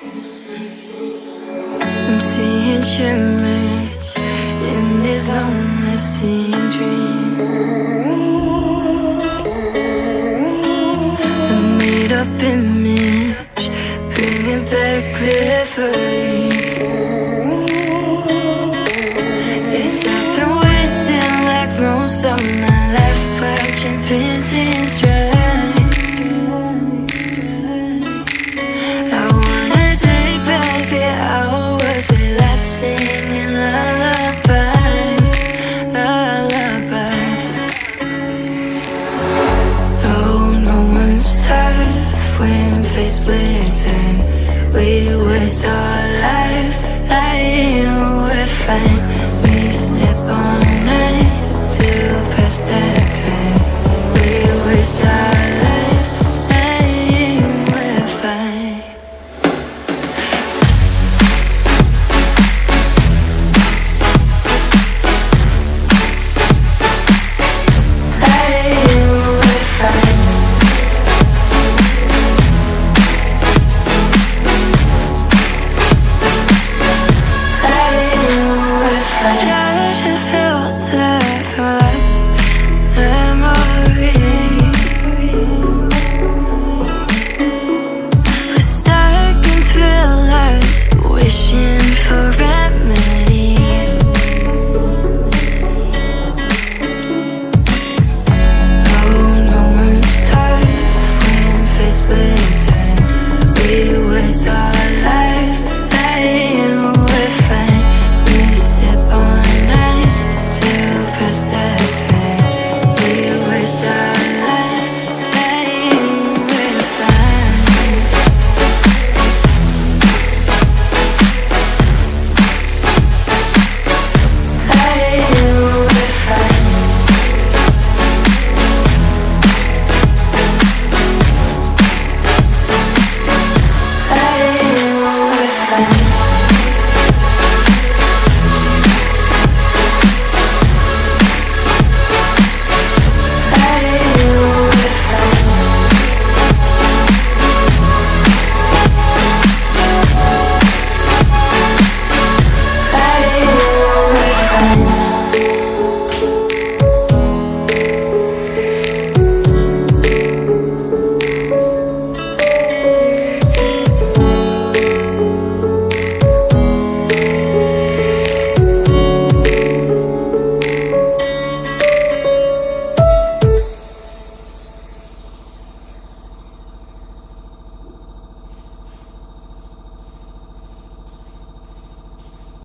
I'm seeing shimmers in these long-lasting dreams. A made-up image, bringing back memories. Yes, I've been wasting like most of my life, watching painting strike. I wanna take back the hours we last singing lullabies, lullabies. Oh, no one's tough when faced with time. We waste our lives lying, we're fine. We step on night to pass that time. We waste our lives lying, we're fine. Lying, we're fine. Try to filter from life's memories. We're stuck in thrillers, wishing for remedies. Oh, no one's tough when faced with time. We waste our